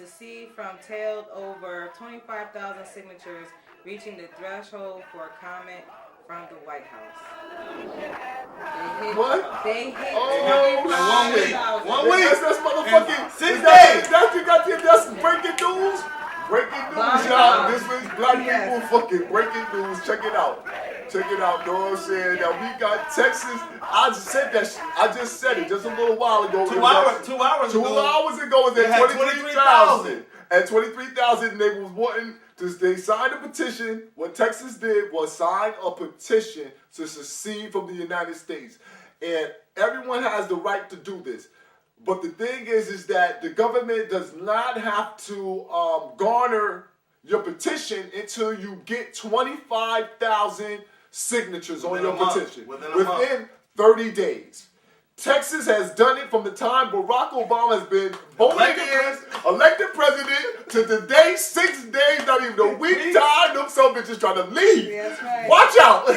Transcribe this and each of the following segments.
secede from tailed over 25,000 signatures, reaching the threshold for comment from the White House. What? They hit Oh, 25,000. 1 week. That's motherfucking 6 days. That's breaking news. Breaking news, y'all. This is black people fucking breaking news. Check it out. Check it out, you know what I'm saying? Now we got Texas. I just said that shit. I just said it just a little while ago. 2 hours ago. 2 hours ago it was at 23,000. At 23,000, they was wanting to. They signed a petition. What Texas did was sign a petition to secede from the United States, and everyone has the right to do this. But the thing is that the government does not have to garner your petition until you get 25,000 signatures on your petition within 30 days. Texas has done it from the time Barack Obama has been voted in, elected president, to today, 6 days, not even a week time. Them some bitches trying to leave. That's right. Watch out. Watch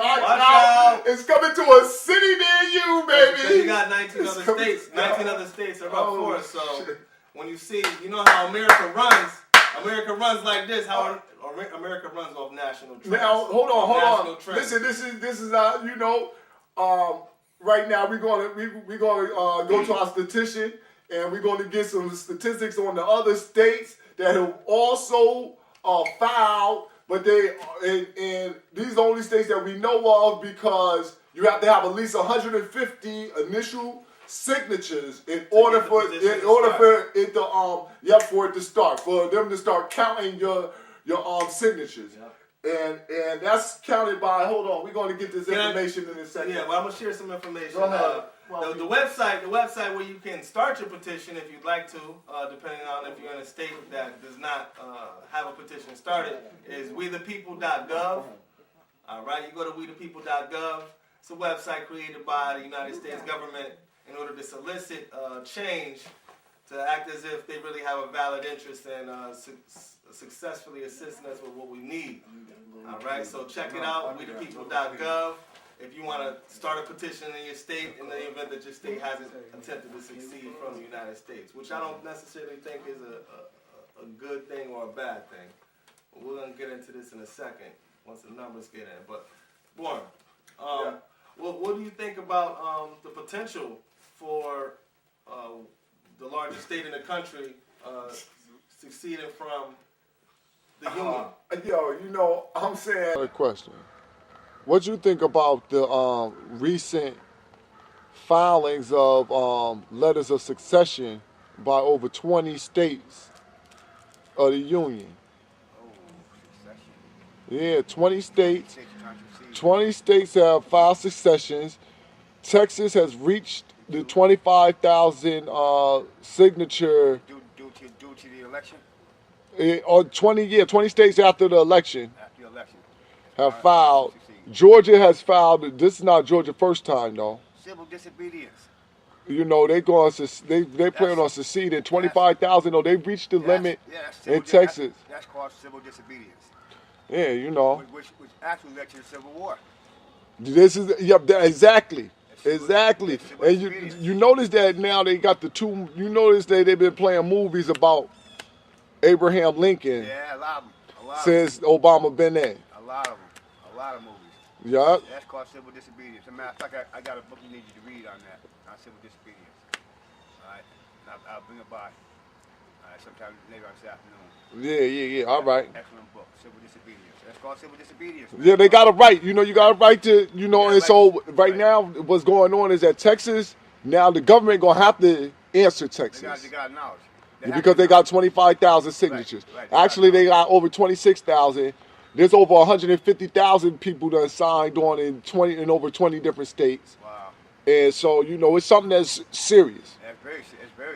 out. It's coming to a city near you, baby. You got 19 other states. 19 other states are up for it. So when you see, you know how America runs. America runs like this. How America runs off national trends. Now, hold on. Listen, this is you know, right now we're gonna go to our statistician, and we're gonna get some statistics on the other states that have also filed, but and these are the only states that we know of because you have to have at least 150 initial signatures in order for it to start, for them to start counting your signatures. Yep. And that's counted by, hold on, we're going to get this information in a second. Yeah, well, I'm going to share some information. Go ahead. The website where you can start your petition if you'd like to, depending on if you're in a state that does not have a petition started, is wethepeople.gov. All right, you go to wethepeople.gov. It's a website created by the United States government in order to solicit change, to act as if they really have a valid interest in successfully assisting us with what we need. All right, so check it out, wethepeople.gov. If you want to start a petition in your state in the event that your state hasn't attempted to succeed from the United States, which I don't necessarily think is a good thing or a bad thing. But we're going to get into this in a second once the numbers get in. But, Warren, what do you think about the potential for the largest state in the country succeeding from the Union? You know, I'm saying a question. What do you think about the recent filings of letters of succession by over 20 states of the Union? Oh, succession. Yeah, 20 states. 20 states have filed successions. Texas has reached the 25,000 signature. Due to the election? Or 20 states after the election. After the election. Have filed. Georgia has filed. This is not Georgia first time though. Civil disobedience. You know they plan on seceding. 25,000 though. They've reached the limit in Texas. That's called civil disobedience. Yeah, you know. Which actually led to the Civil War. This is exactly. And you notice that now they got the two. You notice that they've been playing movies about Abraham Lincoln. Yeah, a lot of them. Since Obama been there. A lot of movies. Yeah. That's called civil disobedience. As a matter of fact, I got a book you need you to read on that, on civil disobedience. All right, I'll bring it by. All right, sometime later on this afternoon. Yeah. All right. Excellent book, civil disobedience. That's called civil disobedience. Man. Yeah, they got a right. You know, you got a right to. You know, and so right now, what's going on is that Texas. Now the government gonna have to answer Texas. They got knowledge. Because they got 25,000 signatures. Right. Actually, they got over 26,000. There's over 150,000 people that signed on in over 20 different states. Wow. And so, you know, it's something that's serious. It's very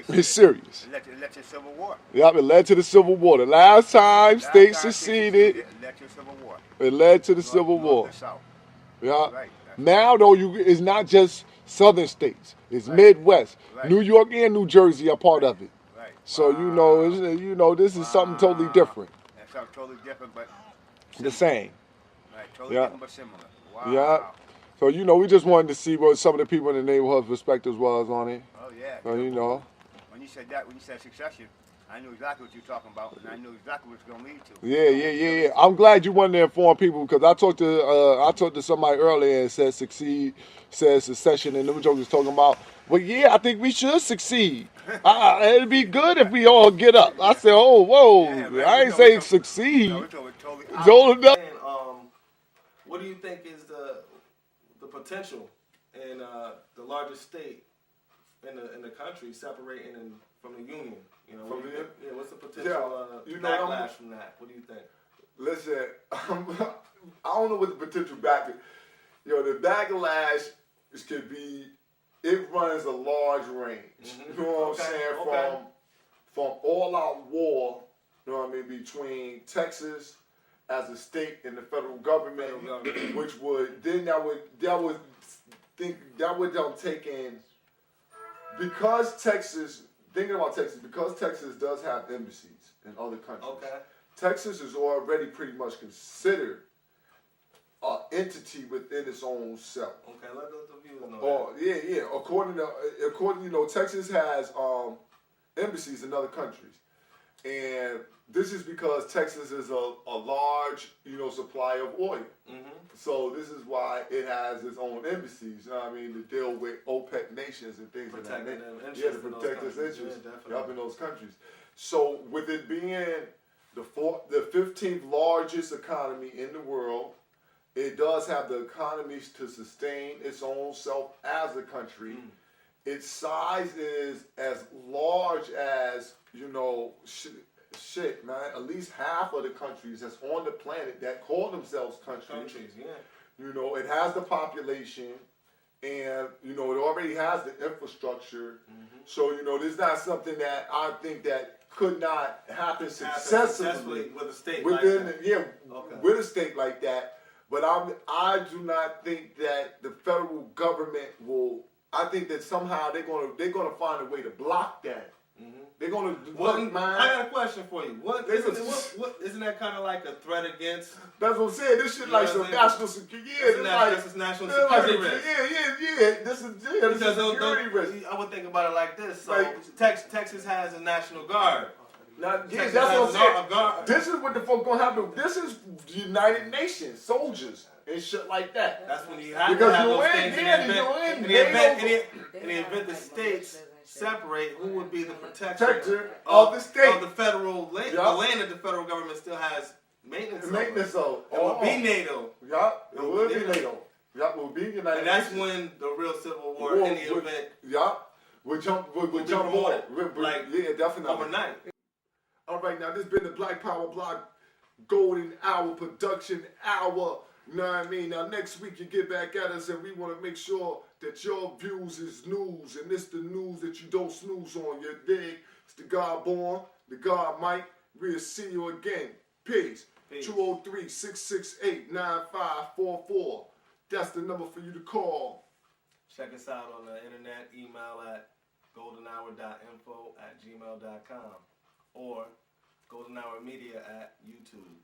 serious. It's serious. It led to the Civil War. Yep, it led to the Civil War. The last time states seceded, It led to the Civil War. it led to the Civil War. North and South. Yeah. Right. Now, though, it's not just southern states. It's Midwest. Right. New York and New Jersey are part of it. Right. So, you know, this is something totally different. That's something totally different, but The same. right, totally different but similar. Wow. Yeah. So, you know, we just wanted to see what some of the people in the neighborhood perspectives was on it. Oh yeah. So, you know. When you said succession, I know exactly what you're talking about, and I know exactly what it's going to lead to. Yeah. I'm glad you wanted to inform people because I talked to somebody earlier and said succeed, said secession, and them jokers talking about. Well, yeah, I think we should succeed. It'd be good if we all get up. I said, oh, whoa, Yeah, man, I ain't saying succeed. No, it's totally Hold up. And, what do you think is the potential in the largest state in the country separating from the union? You know, what's the potential backlash from that? What do you think? Listen, I don't know what the potential the backlash could be. It runs a large range. Mm-hmm. You know what I'm saying? From all-out war, you know what I mean, between Texas as a state and the federal government, which would take in, because Texas, thinking about Texas, because Texas does have embassies in other countries. Okay. Texas is already pretty much considered an entity within its own self. Okay, let the viewers know. Yeah. According, Texas has embassies in other countries, and this is because Texas is a large, supply of oil. Mm-hmm. So this is why it has its own embassies. You know what I mean, to deal with OPEC nations and things like that. To protect its interests in those countries. So with it being the 15th largest economy in the world, it does have the economies to sustain its own self as a country. Its size is as large as, shit, man, at least half of the countries that's on the planet that call themselves countries. It has the population, and, it already has the infrastructure. Mm-hmm. So, this is not something that I think that could not happen successfully with a state with a state like that. But I do not think that the federal government will. I think that somehow they're gonna find a way to block that. Mm-hmm. They're gonna. I got a question for you. Isn't that kind of like a threat against? That's what I'm saying. This shit like some national security. This is national security risk. Yeah. This is security risk. I would think about it like this. So Texas has a national guard. That's what I'm saying. This is what the fuck gonna happen. This is United Nations soldiers and shit like that. That's when you have to have those things in the event the states separate, who would be the protector of the state, of the federal land, the land that the federal government still has maintenance of. It would be NATO. Yup, it would be NATO. Yup, it would be United Nations. And that's when the real civil war in the event. Yup, would jump on it. Yeah, definitely. Overnight. All right, now this has been the Black Power Block Golden Hour Production Hour. You know what I mean? Now next week you get back at us and we want to make sure that your views is news, and it's the news that you don't snooze on. You dig? It's the God Born, the God Mike. We'll see you again. Peace. 203-668-9544. That's the number for you to call. Check us out on the internet. Email at goldenhour.info@gmail.com or Golden Hour Media at YouTube.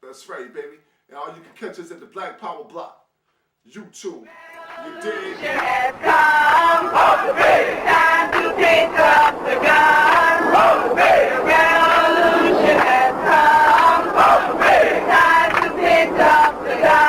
That's right, baby. And you can catch us at the Black Power Block. YouTube. You dig? Time to pick up the gun. Revolution has come. Time to pick up the gun.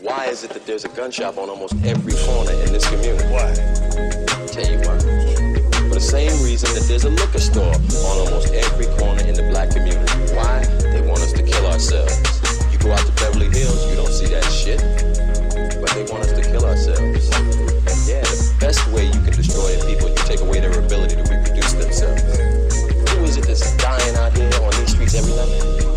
Why is it that there's a gun shop on almost every corner in this community? Why? I'll tell you why. For the same reason that there's a liquor store on almost every corner in the black community. Why? They want us to kill ourselves.